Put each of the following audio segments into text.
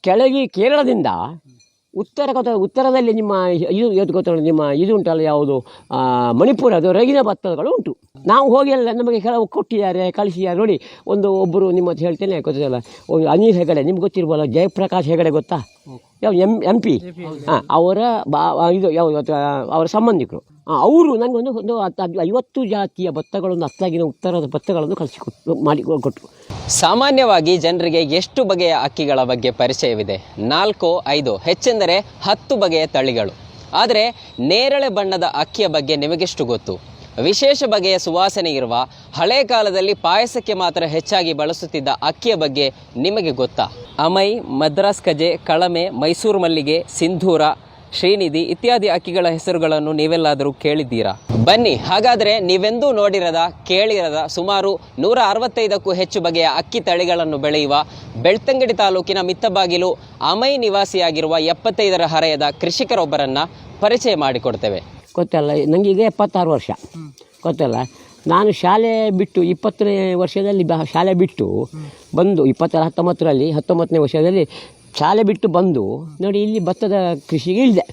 ಕೆಳಗೆ ಕೇರಳದಿಂದ ಉತ್ತರದಲ್ಲಿ ನಿಮ್ಮ ಇದು ಗೊತ್ತಲ್ಲ, ನಿಮ್ಮ ಇದು ಉಂಟಲ್ಲ ಯಾವುದು ಮಣಿಪುರ, ಅದು ರಗಿನ ಭತ್ತಗಳು ಉಂಟು. ನಾವು ಹೋಗಿ ಎಲ್ಲ ನಮಗೆ ಕೆಲವು ಕೊಟ್ಟಿದ್ದಾರೆ, ಕಳಿಸಿದ್ದಾರೆ. ನೋಡಿ, ಒಬ್ಬರು ನಿಮ್ಮ ಹೇಳ್ತೇನೆ ಗೊತ್ತಿಲ್ಲ, ಅನಿಲ್ ಹೆಗಡೆ, ನಿಮ್ಗೆ ಗೊತ್ತಿರ್ಬೋಲ್ಲ, ಜಯಪ್ರಕಾಶ್ ಹೆಗಡೆ ಗೊತ್ತಾ, ಯಾವ ಎಂ ಪಿ, ಅವರ ಇದು ಯಾವುದು ಅವರ ಸಂಬಂಧಿಕರು. ಅವರು ನನಗೊಂದು 50 ಜಾತಿಯ ಭತ್ತಗಳನ್ನು, ಅತ್ತಾಗಿನ ಉತ್ತರದ ಭತ್ತಗಳನ್ನು ಮಾಡಿಕೊಟ್ರು. ಸಾಮಾನ್ಯವಾಗಿ ಜನರಿಗೆ ಎಷ್ಟು ಬಗೆಯ ಅಕ್ಕಿಗಳ ಬಗ್ಗೆ ಪರಿಚಯವಿದೆ? 4, 5, ಹೆಚ್ಚೆಂದರೆ 10 ಬಗೆಯ ತಳಿಗಳು. ಆದರೆ ನೇರಳೆ ಬಣ್ಣದ ಅಕ್ಕಿಯ ಬಗ್ಗೆ ನಿಮಗೆಷ್ಟು ಗೊತ್ತು? ವಿಶೇಷ ಬಗೆಯ ಸುವಾಸನೆ ಇರುವ ಹಳೆ ಕಾಲದಲ್ಲಿ ಪಾಯಸಕ್ಕೆ ಮಾತ್ರ ಹೆಚ್ಚಾಗಿ ಬಳಸುತ್ತಿದ್ದ ಅಕ್ಕಿಯ ಬಗ್ಗೆ ನಿಮಗೆ ಗೊತ್ತಾ? ಅಮೈ, ಮದ್ರಾಸ್ ಕಜೆ, ಕಳಮೆ, ಮೈಸೂರು ಮಲ್ಲಿಗೆ, ಸಿಂಧೂರ, ಶ್ರೀನಿಧಿ ಇತ್ಯಾದಿ ಅಕ್ಕಿಗಳ ಹೆಸರುಗಳನ್ನು ನೀವೆಲ್ಲಾದರೂ ಕೇಳಿದ್ದೀರಾ? ಬನ್ನಿ, ಹಾಗಾದರೆ ನೀವೆಂದೂ ನೋಡಿರದ, ಕೇಳಿರದ ಸುಮಾರು 165ಕ್ಕೂ ಹೆಚ್ಚು ಬಗೆಯ ಅಕ್ಕಿ ತಳಿಗಳನ್ನು ಬೆಳೆಯುವ ಬೆಳ್ತಂಗಡಿ ತಾಲೂಕಿನ ಮಿತ್ತಬಾಗಿಲು ಅಮೈ ನಿವಾಸಿಯಾಗಿರುವ 75ರ ಹರೆಯದ ಕೃಷಿಕರೊಬ್ಬರನ್ನು ಪರಿಚಯ ಮಾಡಿಕೊಡ್ತೇವೆ. ಗೊತ್ತಲ್ಲ, ನನಗೆ ಈಗ 76 ವರ್ಷ. ಗೊತ್ತಲ್ಲ, ನಾನು ಶಾಲೆ ಬಿಟ್ಟು 20ನೇ ವರ್ಷದಲ್ಲಿ ಶಾಲೆ ಬಿಟ್ಟು ಬಂದು 19ನೇ ವರ್ಷದಲ್ಲಿ ಶಾಲೆ ಬಿಟ್ಟು ಬಂದು ನೋಡಿ ಇಲ್ಲಿ ಭತ್ತದ ಕೃಷಿಗೆ ಇಳಿದೆ.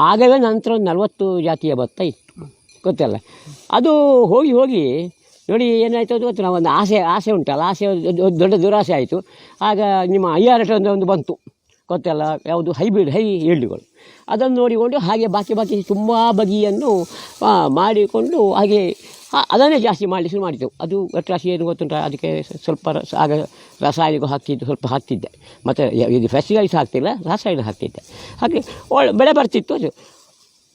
ಆಗಲೇ ನಂತರ ಒಂದು 40 ಜಾತಿಯ ಭತ್ತ ಇತ್ತು. ಗೊತ್ತಲ್ಲ, ಅದು ಹೋಗಿ ನೋಡಿ ಏನಾಯಿತು ಅದು ಗೊತ್ತು. ನಾವು ಒಂದು ಆಸೆ ಉಂಟಲ್ಲ, ಆಸೆ ದೊಡ್ಡ ದುರಾಸೆ ಆಯಿತು. ಆಗ ನಿಮ್ಮ IRT ಒಂದು ಬಂತು. ಗೊತ್ತಲ್ಲ, ಯಾವುದು ಹೈಬ್ರಿಡ್ ಈಲ್ಡ್ಗಳು. ಅದನ್ನು ನೋಡಿಕೊಂಡು ಹಾಗೆ ಬಾಕಿ ತುಂಬ ಬಗೆಯನ್ನು ಮಾಡಿಕೊಂಡು ಹಾಗೆ ಅದನ್ನೇ ಜಾಸ್ತಿ ಮಾಡಲಿ ಶುರು ಮಾಡಿದ್ದೆವು. ಅದು ಒಟ್ರಾಶಿ ಏನು ಗೊತ್ತುಂಟ, ಅದಕ್ಕೆ ಸ್ವಲ್ಪ ಆಗ ರಾಸಾಯನಿಕ ಸ್ವಲ್ಪ ಹಾಕ್ತಿದ್ದೆ. ಮತ್ತು ಇದು ಫೆಸ್ಟಿವಲ್ಸ್ ಹಾಕ್ತಿಲ್ಲ, ರಾಸಾಯನಿಕ ಹಾಕ್ತಿದ್ದೆ. ಹಾಗೆ ಬೆಳೆ ಬರ್ತಿತ್ತು. ಅದು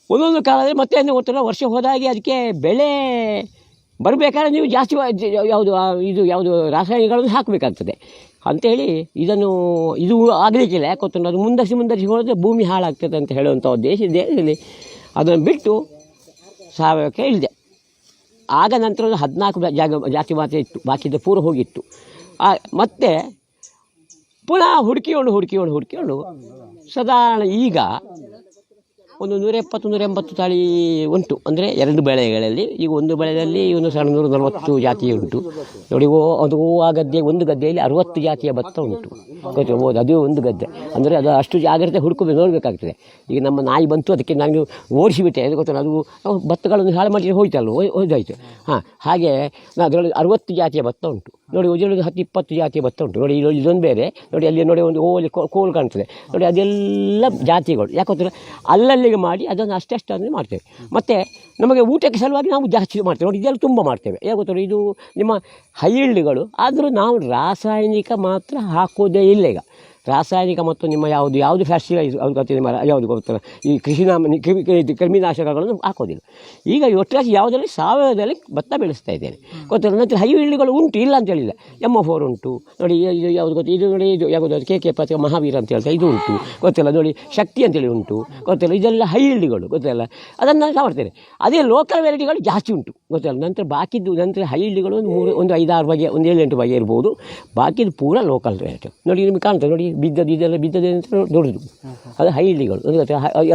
ಒಂದೊಂದು ಕಾಲದಲ್ಲಿ ಮತ್ತೆ ಏನು ಗೊತ್ತಿಲ್ಲ, ವರ್ಷ ಹೋದಾಗೆ ಅದಕ್ಕೆ ಬೆಳೆ ಬರಬೇಕಾದ್ರೆ ನೀವು ಜಾಸ್ತಿ ಯಾವುದು ರಾಸಾಯನಿಕಗಳನ್ನು ಹಾಕಬೇಕಾಗ್ತದೆ ಅಂಥೇಳಿ ಇದು ಆಗಲಿಕ್ಕಿಲ್ಲ. ಯಾಕೆ ಗೊತ್ತುಂಟು, ಅದು ಮುಂದರಿಸಿ ಹೋದರೆ ಭೂಮಿ ಹಾಳಾಗ್ತದೆ ಅಂತ ಹೇಳುವಂಥ ದೇಶದಲ್ಲಿ ಅದನ್ನು ಬಿಟ್ಟು ಸಾವಯವಕ್ಕೆ ಇಳಿದೆ. ಆಗ ನಂತರ 14 ಜಾತಿ ಮಾತ್ರ ಇತ್ತು, ಬಾಕಿದ್ದು ಪೂರ ಹೋಗಿತ್ತು. ಮತ್ತೆ ಪುನಃ ಹುಡುಕಿಕೊಂಡು ಸಾಧಾರಣ ಈಗ ಒಂದು 170-180 ತಳಿ ಉಂಟು. ಅಂದರೆ 2 ಬೆಳೆಗಳಲ್ಲಿ. ಈಗ ಒಂದು ಬೆಳೆಯಲ್ಲಿ 140 ಜಾತಿ ಉಂಟು ನೋಡಿ. ಅದು ಆ ಗದ್ದೆ, ಒಂದು ಗದ್ದೆಯಲ್ಲಿ 60 ಜಾತಿಯ ಭತ್ತ ಉಂಟು. ಗೊತ್ತಿರ್ಬೋದು, ಅದು ಒಂದು ಗದ್ದೆ. ಅಂದರೆ ಅದು ಅಷ್ಟು ಜಾಗ್ರತೆ ನೋಡಬೇಕಾಗ್ತದೆ. ಈಗ ನಮ್ಮ ನಾಯಿ ಬಂತು, ಅದಕ್ಕೆ ನಾನು ಓಡಿಸಿಬಿಟ್ಟೆ. ಅದು ಗೊತ್ತಲ್ಲ, ಅದು ಭತ್ತಗಳನ್ನು ಹಾಳು ಮಾಡಿ ಹೋಯ್ತು. ಹಾಗೆ ಅದರಲ್ಲಿ 60 ಜಾತಿಯ ಭತ್ತ ಉಂಟು ನೋಡಿ. ಇದರಲ್ಲಿ 10-20 ಜಾತಿಯ ಭತ್ತ ಉಂಟು ನೋಡಿ. ಇದೊಂದು ಬೇರೆ ನೋಡಿ, ಅಲ್ಲಿ ನೋಡಿ ಒಂದು ಕೋಲ್ ಕಾಣ್ತದೆ ನೋಡಿ. ಅದೆಲ್ಲ ಜಾತಿಗಳು. ಯಾಕೆ ಗೊತ್ತಿಲ್ಲ, ಅಲ್ಲಲ್ಲಿಗೆ ಮಾಡಿ ಅದನ್ನು ಅಷ್ಟೇ ಮಾಡ್ತೇವೆ. ಮತ್ತು ನಮಗೆ ಊಟಕ್ಕೆ ಸಲುವಾಗಿ ನಾವು ಜಾಸ್ತಿ ಮಾಡ್ತೇವೆ ನೋಡಿ. ಇದೆಲ್ಲ ತುಂಬ ಮಾಡ್ತೇವೆ. ಯಾಕೆ ಗೊತ್ತಿಲ್ಲ, ಇದು ನಿಮ್ಮ ಹೈಲ್ಡ್ಗಳು. ಆದರೂ ನಾವು ರಾಸಾಯನಿಕ ಮಾತ್ರ ಹಾಕೋದೇ ಇಲ್ಲ. ಈಗ ರಾಸಾಯನಿಕ ಮತ್ತು ನಿಮ್ಮ ಯಾವುದು ಫೆಸ್ಟಿವೈಸ್ ಅದು ಗೊತ್ತಿದೆ, ನಿಮ್ಮ ಯಾವುದು ಗೊತ್ತಲ್ಲ, ಈ ಕ್ರಿಮಿನಾಶಕಗಳನ್ನು ಹಾಕೋದಿಲ್ಲ. ಈಗ ಒಟ್ಟಾಗಿ ಯಾವುದರಲ್ಲಿ ಸಾವಯವದಲ್ಲಿ ಭತ್ತ ಬೆಳೆಸ್ತಾ ಇದ್ದೇನೆ. ಗೊತ್ತಿಲ್ಲ. ನಂತರ ಹೈಲ್ಡ್ಗಳು ಉಂಟು, ಇಲ್ಲ ಅಂತ ಹೇಳಿಲ್ಲ. MO4 ಉಂಟು ನೋಡಿ. ಇದು ಯಾವುದು ಗೊತ್ತು, ಇದು ನೋಡಿ, ಇದು ಯಾವುದು KK ಮಹಾವೀರ ಅಂತ ಹೇಳ್ತಾರೆ, ಇದು ಉಂಟು. ಗೊತ್ತಿಲ್ಲ ನೋಡಿ, ಶಕ್ತಿ ಅಂತೇಳಿ ಉಂಟು. ಗೊತ್ತಿಲ್ಲ, ಇದೆಲ್ಲ ಹೈಲ್ಡ್ಗಳು. ಗೊತ್ತಿಲ್ಲ, ಅದನ್ನು ನಾನು ಮಾಡ್ತೇನೆ. ಅದೇ ಲೋಕಲ್ ವೆರೈಟಿಗಳು ಜಾಸ್ತಿ ಉಂಟು. ಗೊತ್ತಿಲ್ಲ. ನಂತರ ಬಾಕಿದ್ದು ಹೈಲ್ಡ್ಗಳು ಒಂದು 5-6 ಬಗೆ, ಒಂದು 7-8 ಬಗೆ ಇರ್ಬೋದು. ಬಾಕಿದು ಪೂರ ಲೋಕಲ್ ವೆರೈಟಿ ನೋಡಿ. ನಿಮಗೆ ಕಾಣ್ತದೆ ನೋಡಿ, ಬಿದ್ದದೆ ಅಂತ ದೊಡ್ಡದು, ಅದು ಹೈಲ್ಡಿಗಳು.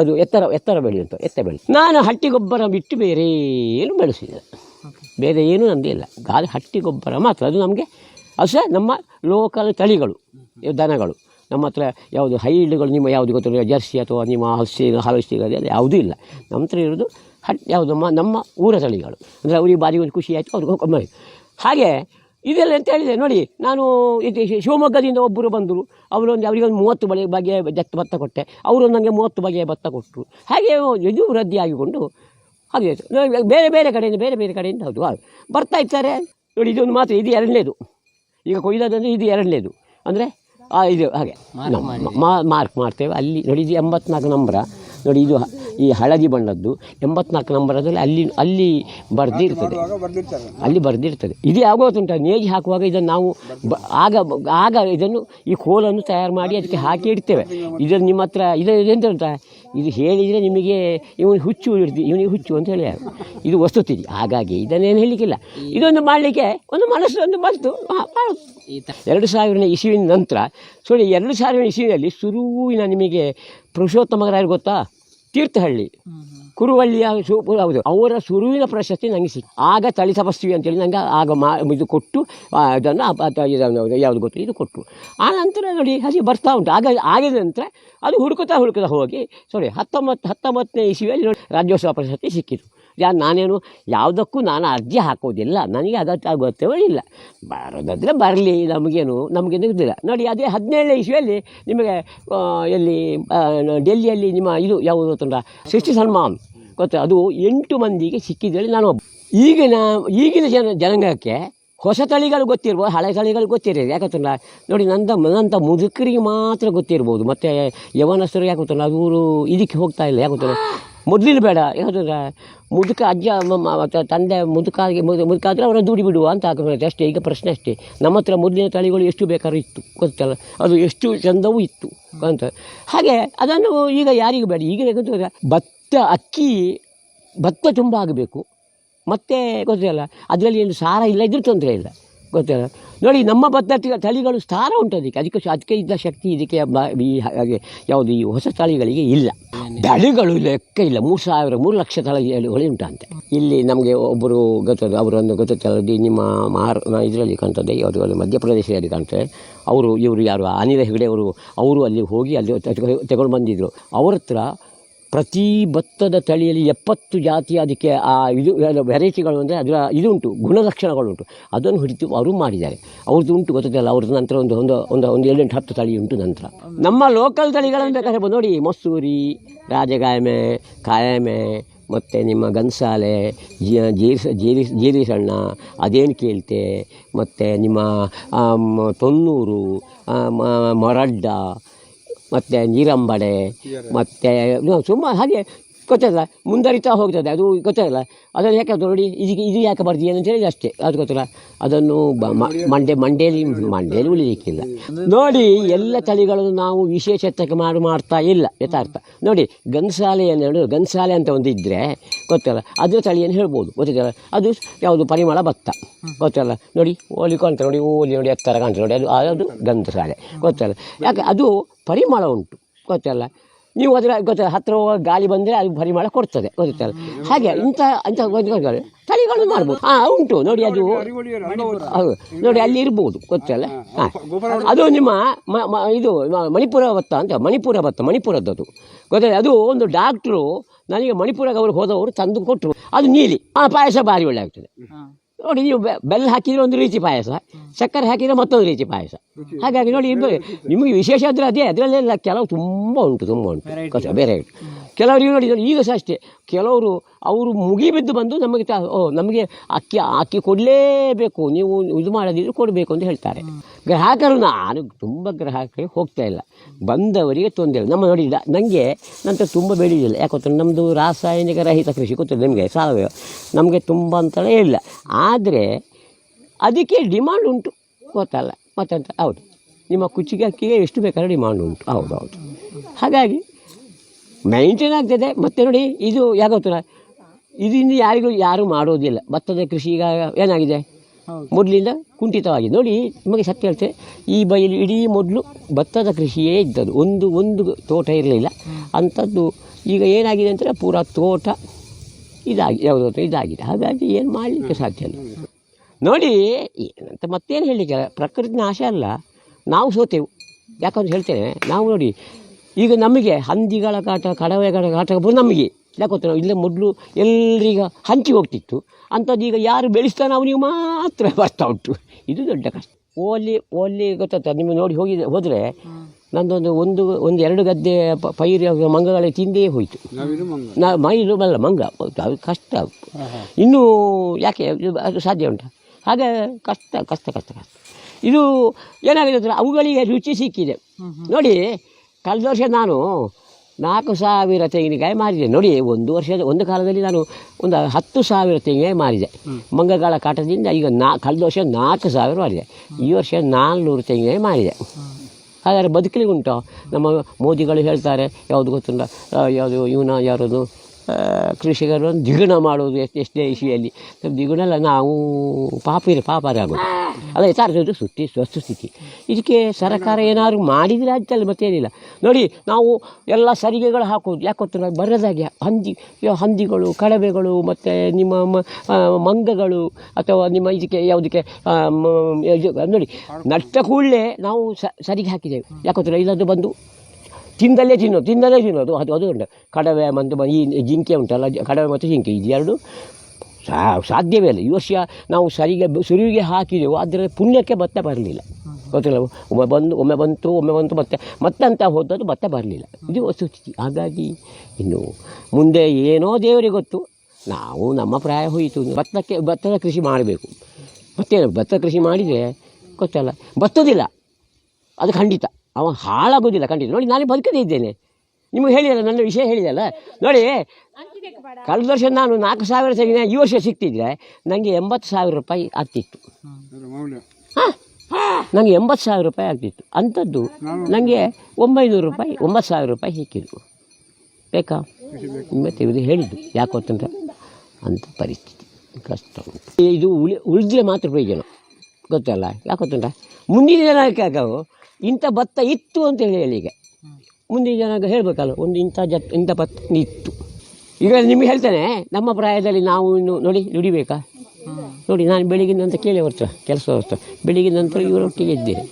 ಅದು ಎತ್ತರ ಬೆಳೆಯುವಂಥ ಬೆಳೆ. ನಾನು ಹಟ್ಟಿ ಗೊಬ್ಬರ ಬಿಟ್ಟು ಬೇರೆ ಏನು ಬೆಳೆಸಿದೆ, ಬೇರೆ ಏನೂ ನಮ್ಮದೇ ಇಲ್ಲ. ಗಾಳಿ ಹಟ್ಟಿ ಗೊಬ್ಬರ ಮಾತ್ರ. ಅದು ನಮಗೆ ಸಹ ನಮ್ಮ ಲೋಕಲ್ ತಳಿಗಳು, ದನಗಳು ನಮ್ಮ ಹತ್ರ ಯಾವುದು ಹೈಲ್ಡ್ಗಳು ನಿಮ್ಮ ಯಾವುದು ಗೊತ್ತಿಲ್ಲ, ಜರ್ಸಿ ಅಥವಾ ನಿಮ್ಮ ಹಾಲ್ಸ್ಟಿಗಲ್ಲಿ ಯಾವುದೂ ಇಲ್ಲ. ನಮ್ಮ ಹತ್ರ ಇರೋದು ಯಾವುದು ನಮ್ಮ ಊರ ತಳಿಗಳು. ಅಂದರೆ ಅವ್ರಿಗೆ ಬಾರಿ ಒಂದು ಖುಷಿ ಆಯಿತು, ಅವ್ರಿಗೆ ಹಾಗೆ ಇದೆಲ್ಲ ಅಂತ ಹೇಳಿದೆ ನೋಡಿ. ನಾನು ಇದು ಶಿವಮೊಗ್ಗದಿಂದ ಒಬ್ಬರು ಬಂದರು, ಅವರಿಗೊಂದು 30 ಬಗೆಯ ಭತ್ತ ಕೊಟ್ಟೆ. ಅವರು ನನಗೆ 30 ಬಗೆಯ ಭತ್ತ ಕೊಟ್ಟರು. ಹಾಗೆ ಇದು ವೃದ್ಧಿಯಾಗಿಕೊಂಡು ಹಾಗೆ ಬೇರೆ ಕಡೆಯಿಂದ ಹೌದು ಬರ್ತಾ ಇರ್ತಾರೆ ನೋಡಿ. ಇದೊಂದು ಮಾತ್ರ, ಇದು 2ನೇದು. ಈಗ ಕೊಯ್ದದಂದರೆ ಇದು 2ನೇದು. ಅಂದರೆ ಇದು ಹಾಗೆ ಮಾರ್ಕ್ ಮಾಡ್ತೇವೆ. ಅಲ್ಲಿ ನೋಡಿ, ಇದು 84 ನಂಬರ ನೋಡಿ. ಇದು ಈ ಹಳದಿ ಬಣ್ಣದ್ದು 84 ನಂಬರದಲ್ಲಿ ಅಲ್ಲಿ ಬರೆದಿರ್ತದೆ. ಇದು ಯಾವಾಗುಂಟ ನೇಜಿ ಹಾಕುವಾಗ ಇದನ್ನು ನಾವು ಆಗ ಇದನ್ನು ಈ ಕೋಲನ್ನು ತಯಾರು ಮಾಡಿ ಅದಕ್ಕೆ ಹಾಕಿ ಇಡ್ತೇವೆ. ಇದನ್ನು ನಿಮ್ಮ ಹತ್ರ ಇದೆಂತ ಉಂಟ, ಇದು ಹೇಳಿದರೆ ನಿಮಗೆ ಇವನಿಗೆ ಹುಚ್ಚು ಅಂತ ಹೇಳಿ ಇದು ವಸ್ತುತಿದೆ. ಹಾಗಾಗಿ ಇದನ್ನೇನು ಹೇಳಲಿಕ್ಕಿಲ್ಲ. ಇದೊಂದು ಮಾಡಲಿಕ್ಕೆ ಒಂದು ಮನಸ್ಸು ಬಂತು. 2000 ಇಸುವಿನ ನಂತರ 2000 ಇಸುವಿನಲ್ಲಿ ಶುರುವಿನ ನಿಮಗೆ ಪುರುಷೋತ್ತಮ ರಾಯರು ಗೊತ್ತಾ? ತೀರ್ಥಹಳ್ಳಿ ಕುರುವಳ್ಳಿಯ ಹೌದು, ಅವರ ಸುರುವಿನ ಪ್ರಶಸ್ತಿ ನನಗೆ ಸಿಕ್ತು. ಆಗ ತಳಿ ತಪಸ್ವಿ ಅಂತೇಳಿ ನನಗೆ ಆಗ ಇದು ಕೊಟ್ಟು ಇದನ್ನು ಯಾವುದು ಗೊತ್ತು ಇದು ಕೊಟ್ಟು. ಆ ನಂತರ ನೋಡಿ ಹಸಿ ಬರ್ತಾ ಉಂಟು. ಆಗಿದ ನಂತರ ಅದು ಹುಡುಕುತ್ತಾ ಹೋಗಿ 1919ನೇ ಇಸ್ವಿಯಲ್ಲಿ ನೋಡಿ ರಾಜ್ಯೋತ್ಸವ ಪ್ರಶಸ್ತಿ ಸಿಕ್ಕಿತು. ನಾನೇನು ಯಾವುದಕ್ಕೂ ನಾನು ಅರ್ಜಿ ಹಾಕೋದಿಲ್ಲ, ನನಗೆ ಗೊತ್ತೇ ಇಲ್ಲ. ಬರೋದಾದರೆ ಬರಲಿ, ನಮಗೇನು ಗೊತ್ತಿಲ್ಲ. ನೋಡಿ ಅದೇ 17ನೇ ಇಸ್ವಿಯಲ್ಲಿ ನಿಮಗೆ ಎಲ್ಲಿ ಡೆಲ್ಲಿಯಲ್ಲಿ ನಿಮ್ಮ ಇದು ಯಾವುದು ಗೊತ್ತುಂಟ, ಸೃಷ್ಟಿ ಸನ್ಮಾನ್ ಗೊತ್ತಾ, ಅದು 8 ಮಂದಿಗೆ ಸಿಕ್ಕಿದ್ರಲ್ಲಿ ನಾನು ಒಬ್ಬ. ಈಗಿನ ಜನಾಂಗಕ್ಕೆ ಹೊಸ ತಳಿಗಳು ಗೊತ್ತಿರ್ಬೋದು, ಹಳೆ ತಳಿಗಳು ಗೊತ್ತಿರೋದು. ಯಾಕಂತಂದ್ರೆ ನೋಡಿ ನನ್ನಂಥ ಮುದುಕರಿಗೆ ಮಾತ್ರ ಗೊತ್ತಿರ್ಬೋದು, ಮತ್ತು ಯವನಸ್ಥರು ಯಾಕಂತಂದ್ರೆ ಅವರು ಇದಕ್ಕೆ ಹೋಗ್ತಾ ಇಲ್ಲ. ಯಾಕಂತಂದ್ರೆ ಮೊದಲಿನ ಬೇಡ, ಯಾಕಂತಂದ್ರೆ ಮುದುಕ ಅಜ್ಜ ತಂದೆ ಮುದುಕಾದರೆ ಅವರ ದೂಡಿ ಬಿಡುವ ಅಂತ ಹಾಕೋದು ಅಷ್ಟೇ. ಈಗ ಪ್ರಶ್ನೆ ಅಷ್ಟೇ. ನಮ್ಮ ಹತ್ರ ಮೊದಲಿನ ತಳಿಗಳು ಎಷ್ಟು ಬೇಕಾದ್ರೂ ಇತ್ತು ಗೊತ್ತಲ್ಲ, ಅದು ಎಷ್ಟು ಚಂದವೂ ಇತ್ತು ಅಂತ. ಹಾಗೆ ಅದನ್ನು ಈಗ ಯಾರಿಗೂ ಬೇಡ. ಈಗ ಯಾಕಂತಂದ್ರೆ ಭತ್ತ ತುಂಬ ಆಗಬೇಕು, ಮತ್ತು ಗೊತ್ತಿಲ್ಲ ಅದರಲ್ಲಿ ಏನು ಸಾರ ಇಲ್ಲ, ಇದ್ರೂ ತೊಂದರೆ ಇಲ್ಲ ಗೊತ್ತಿಲ್ಲ. ನೋಡಿ ನಮ್ಮ ಭತ್ತ ತಳಿಗಳು ಸಾರ ಉಂಟು, ಅದಕ್ಕೆ ಇದ್ದ ಶಕ್ತಿ ಇದಕ್ಕೆ ಹಾಗೆ ಯಾವುದು ಈ ಹೊಸ ತಳಿಗಳಿಗೆ ಇಲ್ಲ. ತಳಿಗಳು ಲೆಕ್ಕ ಇಲ್ಲ, 3 ಲಕ್ಷ ತಳಿಗಳು ಉಂಟಂತೆ. ಇಲ್ಲಿ ನಮಗೆ ಒಬ್ಬರು ಗೊತ್ತದು, ಅವರೊಂದು ಗೊತ್ತಲ್ಲ, ನಿಮ್ಮ ಇದರಲ್ಲಿ ಕಾಣ್ತದೆ, ಯಾವುದು ಮಧ್ಯಪ್ರದೇಶದಲ್ಲಿ ಕಾಣ್ತದೆ. ಇವರು ಯಾರು ಅನಿಲ ಹೆಗಡೆ ಅವರು ಅಲ್ಲಿ ಹೋಗಿ ಅಲ್ಲಿ ತಗೊಂಡು ಬಂದಿದ್ದರು. ಅವ್ರ ಹತ್ರ ಪ್ರತಿ ಭತ್ತದ ತಳಿಯಲ್ಲಿ 70 ಜಾತಿಯ ಅದಕ್ಕೆ ಇದು ವೆರೈಟಿಗಳು ಅಂದರೆ ಅದರ ಇದು ಉಂಟು, ಗುಣಲಕ್ಷಣಗಳುಂಟು. ಅದನ್ನು ಹಿಡಿದು ಅವರು ಮಾಡಿದ್ದಾರೆ. ಅವ್ರದ್ದು ಉಂಟು ಗೊತ್ತಿಲ್ಲ. ಅವ್ರದ್ದು ನಂತರ ಒಂದು 7-10 ತಳಿ ಉಂಟು. ನಂತರ ನಮ್ಮ ಲೋಕಲ್ ತಳಿಗಳನ್ನು ಬೇಕಾದ್ರೆ ನೋಡಿ, ಮಸೂರಿ, ರಾಜಗಾಯಮೆ, ಕಾಯಮೆ, ಮತ್ತು ನಿಮ್ಮ ಗನ್ಸಾಲೆ, ಜೀರಿ ಸಣ್ಣ, ಅದೇನು ಕೇಳ್ತೆ, ಮತ್ತು ನಿಮ್ಮ ತೊನ್ನೂರು, ಮೊರಡ್ಡ, ಮತ್ತು ನೀರಂಬಡೆ, ಮತ್ತು ಸುಮಾರು ಹಾಗೆ ಗೊತ್ತಿಲ್ಲ ಮುಂದರಿತಾ ಹೋಗ್ತದೆ. ಅದು ಗೊತ್ತಿಲ್ಲ ಅದನ್ನು ಯಾಕೆ ನೋಡಿ ಇದು ಯಾಕೆ ಬರ್ತೀವಿ ಅಂತೇಳಿ ಅಷ್ಟೇ. ಅದು ಗೊತ್ತಿಲ್ಲ. ಅದನ್ನು ಮಂಡೇಲಿ ಉಳಿಲಿಕ್ಕಿಲ್ಲ. ನೋಡಿ ಎಲ್ಲ ತಳಿಗಳನ್ನು ನಾವು ವಿಶೇಷತೆಗೆ ಮಾಡ್ತಾ ಇಲ್ಲ ಯಥಾರ್ಥ. ನೋಡಿ ಗನ್ಸಾಲೆ ಅಂತ ಒಂದು ಇದ್ದರೆ ಗೊತ್ತಲ್ಲ, ಅದರ ತಳಿಯನ್ನು ಹೇಳ್ಬೋದು ಗೊತ್ತಿಲ್ಲ. ಅದು ಯಾವುದು ಪರಿಮಳ ಭತ್ತ ಗೊತ್ತಲ್ಲ. ನೋಡಿ ಓಲಿ ಕಾಣ್ತಾರೆ, ನೋಡಿ ಎತ್ತರ ಕಾಣ್ತಾರೆ ನೋಡಿ, ಅದು ಗನ್ಸಾಲೆ ಗೊತ್ತಲ್ಲ. ಯಾಕೆ ಅದು ಪರಿಮಳ ಉಂಟು ಗೊತ್ತಲ್ಲ. ನೀವು ಅದರ ಹತ್ತಿರ ಹೋಗುವ ಗಾಳಿ ಬಂದರೆ ಅದು ಪರಿಮಳ ಕೊಡ್ತದೆ ಗೊತ್ತಲ್ಲ. ಹಾಗೆ ಇಂಥ ತಳಿಗಳು ಮಾಡ್ಬೋದು. ಉಂಟು ನೋಡಿ, ಅದು ಹೌದು ನೋಡಿ ಅಲ್ಲಿ ಇರ್ಬೋದು ಗೊತ್ತಲ್ಲ. ಅದು ನಿಮ್ಮ ಇದು ಮಣಿಪುರ ಭತ್ತ ಮಣಿಪುರದ್ದು ಗೊತ್ತಲ್ಲ. ಅದು ಒಂದು ಡಾಕ್ಟ್ರು ನನಗೆ ಮಣಿಪುರಕ್ಕೆ ಅವರು ಹೋದವರು ತಂದು ಕೊಟ್ಟರು. ಅದು ನೀಲಿ ಪಾಯಸ ಭಾರಿ ಒಳ್ಳೆ ಆಗ್ತದೆ ನೋಡಿ. ನೀವು ಬೆಲ್ಲ ಹಾಕಿದರೆ ಒಂದು ರೀತಿ ಪಾಯಸ, ಸಕ್ಕರೆ ಹಾಕಿದರೆ ಮತ್ತೊಂದು ರೀತಿ ಪಾಯಸ. ಹಾಗಾಗಿ ನೋಡಿ ನಿಮಗೆ ವಿಶೇಷ ಆದರೆ ಅದರಲ್ಲೆಲ್ಲ ಕೆಲವು ತುಂಬ ಉಂಟು ಬೇರೆ. ಕೆಲವರಿಗೆ ನೋಡಿ ಈಗ ಸಹ ಅಷ್ಟೇ, ಕೆಲವರು ಅವರು ಮುಗಿಬಿದ್ದು ಬಂದು ನಮಗೆ ಅಕ್ಕಿ ಕೊಡಲೇಬೇಕು, ನೀವು ಇದು ಮಾಡೋದಿದ್ರೆ ಕೊಡಬೇಕು ಅಂತ ಹೇಳ್ತಾರೆ. ಗ್ರಾಹಕರು ನಾನು ತುಂಬ ಗ್ರಾಹಕರಿಗೆ ಹೋಗ್ತಾ ಇಲ್ಲ, ಬಂದವರಿಗೆ ತೊಂದರೆ. ನಮ್ಮ ನೋಡಿ ನನಗೆ ನಂತರ ತುಂಬ ಬೆಳೆಯೋದಿಲ್ಲ. ಯಾಕಂದ್ರೆ ನಮ್ಮದು ರಾಸಾಯನಿಕ ರಹಿತ ಕೃಷಿ ಗೊತ್ತಿಲ್ಲ ನಿಮಗೆ, ಸಾವಯವ ನಮಗೆ ತುಂಬ ಅಂತಲೇ ಇಲ್ಲ. ಆದರೆ ಅದಕ್ಕೆ ಡಿಮಾಂಡ್ ಉಂಟು ಗೊತ್ತಲ್ಲ ಮತ್ತಂತ. ಹೌದು, ನಿಮ್ಮ ಕುಚ್ಚಿಗೆ ಅಕ್ಕಿಗೆ ಎಷ್ಟು ಬೇಕಾದ್ರೆ ಡಿಮಾಂಡ್ ಉಂಟು. ಹೌದು. ಹಾಗಾಗಿ ಮೈಂಟೈನ್ ಆಗ್ತದೆ. ಮತ್ತು ನೋಡಿ ಇದು ಯಾಗೊತ್ತಿಲ್ಲ, ಇದರಿಂದ ಯಾರೂ ಮಾಡೋದಿಲ್ಲ. ಭತ್ತದ ಕೃಷಿ ಈಗ ಏನಾಗಿದೆ, ಮೊದಲಿಂದ ಕುಂಠಿತವಾಗಿದೆ. ನೋಡಿ ನಿಮಗೆ ಸತ್ಯ ಹೇಳ್ತೇನೆ, ಈ ಬಯಲು ಇಡೀ ಮೊದಲು ಭತ್ತದ ಕೃಷಿಯೇ ಇದ್ದದ್ದು, ಒಂದು ತೋಟ ಇರಲಿಲ್ಲ ಅಂಥದ್ದು. ಈಗ ಏನಾಗಿದೆ ಅಂದರೆ ಪೂರಾ ತೋಟ ಇದಾಗಿದೆ. ಹಾಗಾಗಿ ಏನು ಮಾಡಲಿಕ್ಕೆ ಸಾಧ್ಯ ಇಲ್ಲ. ನೋಡಿ ಏನಂತ ಮತ್ತೇನು ಹೇಳಲಿಕ್ಕೆ, ಪ್ರಕೃತಿ ನಾಶ ಅಲ್ಲ, ನಾವು ಸೋತೆವು. ಯಾಕಂದ್ರೆ ಹೇಳ್ತೇನೆ, ನಾವು ನೋಡಿ ಈಗ ನಮಗೆ ಹಂದಿಗಳ ಕಾಟ, ಕಡವೆಗಳ ಕಾಟ ನಮಗೆ ಯಾಕೊತ್ತ ನಾವು ಇಲ್ಲೇ ಮೊದಲು ಎಲ್ರೀಗ ಹಂಚಿ ಹೋಗ್ತಿತ್ತು. ಅಂಥದ್ದು ಈಗ ಯಾರು ಬೆಳೆಸ್ತಾನೆ ಅವನಿಗೆ ಮಾತ್ರ ಬರ್ತಾ ಉಂಟು. ಇದು ದೊಡ್ಡ ಕಷ್ಟ. ಓಲಿ ಗೊತ್ತಾಗ್ತದೆ ನಿಮಗೆ. ನೋಡಿ ಹೋದರೆ ನಂದೊಂದು 1-2 ಗದ್ದೆ ಪೈರು ಮಂಗಗಳೇ ತಿಂದೇ ಹೋಯಿತು. ಮೈಲು ಬಲ್ಲ ಮಂಗ, ಅದು ಕಷ್ಟ. ಇನ್ನೂ ಯಾಕೆ ಅದು ಸಾಧ್ಯ ಉಂಟು? ಹಾಗೆ ಕಷ್ಟ. ಇದು ಏನಾಗಿದೆ ಅಂದರೆ ಅವುಗಳಿಗೆ ರುಚಿ ಸಿಕ್ಕಿದೆ. ನೋಡಿ ಕಳೆದ ವರ್ಷ ನಾನು 4,000 ತೆಂಗಿನಕಾಯಿ ಮಾರಿದೆ. ನೋಡಿ ಒಂದು ಕಾಲದಲ್ಲಿ ನಾನು ಒಂದು 10,000 ತೆಂಗಿನಕಾಯಿ ಮಾರಿದೆ ಮಂಗಗಳ ಕಾಟದಿಂದ. ಈಗ ಕಳೆದ ವರ್ಷ 4,000 ಮಾರಿದೆ, ಈ ವರ್ಷ 400 ತೆಂಗಿನಕಾಯಿ ಮಾರಿದೆ. ಹಾಗಾದರೆ ಬದುಕಲಿಗುಂಟು. ನಮ್ಮ ಮೋದಿಗಳು ಹೇಳ್ತಾರೆ, ಯಾವುದು ಗೊತ್ತುಂಟ, ಯಾವುದು ಯಾರದು ಕೃಷಿಕರು ದ್ವಿಗುಣ ಮಾಡೋದು ಎಷ್ಟೇ ಇಶಿಯಲ್ಲಿ ದ್ವಿಗುಣ ಅಲ್ಲ, ನಾವು ಪಾಪರಾಗೋದು ಅಲ್ಲ ಯಥಾರ್ಥದ್ದು ವಸ್ತುಸ್ಥಿತಿ. ಇದಕ್ಕೆ ಸರ್ಕಾರ ಏನಾದ್ರು ಮಾಡಿದರೆ ಆಯ್ತಲ್ಲ, ಮತ್ತೇನಿಲ್ಲ. ನೋಡಿ ನಾವು ಎಲ್ಲ ಸರಿಗೆಗಳು ಹಾಕೋದು ಯಾಕೆ ಗೊತ್ತಿಲ್ಲ, ಬರದಾಗೆ ಹಂದಿಗಳು, ಕಡವೆಗಳು ಮತ್ತು ನಿಮ್ಮ ಮಂಗಗಳು ಅಥವಾ ನಿಮ್ಮ ಇದಕ್ಕೆ ಯಾವುದಕ್ಕೆ ನೋಡಿ ನಷ್ಟ ಕೂಡಲೇ ನಾವು ಸರಿಗೆ ಹಾಕಿದ್ದೇವೆ. ಯಾಕೆ ಗೊತ್ತಿಲ್ಲ, ಇಲ್ಲದ್ದು ಬಂದು ತಿಂದಲ್ಲೇ ತಿನ್ನೋದು ಅದು ಉಂಟು. ಕಡವೆ ಮತ್ತು ಈ ಜಿಂಕೆ ಉಂಟಲ್ಲ, ಕಡವೆ ಮತ್ತು ಜಿಂಕೆ ಇದೆರಡು ಸಾಧ್ಯವೇ ಇಲ್ಲ. ಈ ವರ್ಷ ನಾವು ಸುರುವಿಗೆ ಹಾಕಿದೆವು, ಅದರ ಪುಣ್ಯಕ್ಕೆ ಭತ್ತ ಬರಲಿಲ್ಲ. ಗೊತ್ತಿಲ್ಲ, ಒಮ್ಮೆ ಬಂತು ಮತ್ತೆ ಅಂತ ಹೋದದ್ದು ಭತ್ತ ಬರಲಿಲ್ಲ. ಇದು ವಸ್ತುಸ್ಥಿತಿ. ಹಾಗಾಗಿ ಇನ್ನು ಮುಂದೆ ಏನೋ ದೇವರಿಗೆ ಗೊತ್ತು. ನಾವು ನಮ್ಮ ಪ್ರಾಯ ಹೋಯಿತು. ಭತ್ತದ ಕೃಷಿ ಮಾಡಬೇಕು. ಮತ್ತೇನು, ಭತ್ತ ಕೃಷಿ ಮಾಡಿದರೆ ಗೊತ್ತಲ್ಲ, ಬರ್ತದಿಲ್ಲ ಅದು ಖಂಡಿತ. ಅವ ಹಾಳಾಗೋದಿಲ್ಲ ಖಂಡಿತ. ನೋಡಿ ನಾನು ಬದುಕದೇ ಇದ್ದೇನೆ, ನಿಮಗೆ ಹೇಳಿದಲ್ಲ, ನನ್ನ ವಿಷಯ ಹೇಳಿದಲ್ಲ. ನೋಡಿ ಕಳೆದ ವರ್ಷ ನಾನು 4,000 ತೆಗೆದ, ಈ ವರ್ಷ ಸಿಗ್ತಿದ್ರೆ ನನಗೆ 80,000 ರೂಪಾಯಿ ಆಗ್ತಿತ್ತು. ಹಾಂ, ನನಗೆ 80,000 ರೂಪಾಯಿ ಆಗ್ತಿತ್ತು. ಅಂಥದ್ದು ನನಗೆ 900 ರೂಪಾಯಿ 9,000 ರೂಪಾಯಿ ಸಿಕ್ಕಿದ್ದು. ಬೇಕಾ ನಿಮಗೆ ತೆಗೆದು ಹೇಳಿದ್ದು. ಯಾಕೆ ಗೊತ್ತಂದ್ರೆ ಅಂಥ ಪರಿಸ್ಥಿತಿ ಕಷ್ಟ ಉಂಟು. ಇದು ಉಳಿದ್ರೆ ಮಾತ್ರ ಪ್ರಯೋಜನ, ಗೊತ್ತಲ್ಲ. ಯಾಕೆ ಗೊತ್ತುಂಟ, ಮುಂದಿನ ಜನಕ್ಕೆ ಇಂಥ ಭತ್ತ ಇತ್ತು ಅಂತ ಹೇಳಿ ಈಗ ಮುಂದಿನ ಜನ ಹೇಳಬೇಕಲ್ಲ, ಒಂದು ಇಂಥ ಭತ್ತ ಇತ್ತು. ಈಗ ನಿಮಗೆ ಹೇಳ್ತೇನೆ, ನಮ್ಮ ಪ್ರಾಯದಲ್ಲಿ ನಾವು ಇನ್ನು ನೋಡಿ ದುಡಿಬೇಕಾ? ನೋಡಿ ನಾನು ಬೆಳಿಗ್ಗೆ ನಂತರ ಕೇಳಿ ಬರ್ತಾ ಕೆಲಸ ಬರ್ತಾ ಬೆಳಿಗ್ಗೆ ನಂತರ ಇವರೊಟ್ಟಿಗೆ ಇದ್ದೇನೆ.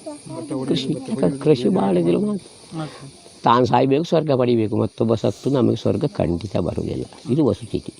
ಕೃಷಿ ಮಾಡೋದಿಲ್ಲ ಮಾತ್ರ. ತಾನು ಸಾಯಬೇಕು, ಸ್ವರ್ಗ ಪಡಿಬೇಕು. ಮತ್ತೊಬ್ಬ ಸತ್ತು ನಮಗೆ ಸ್ವರ್ಗ ಖಂಡಿತ ಬರುವುದಿಲ್ಲ. ಇದು ವಸ್ತುಸ್ಥಿತಿ.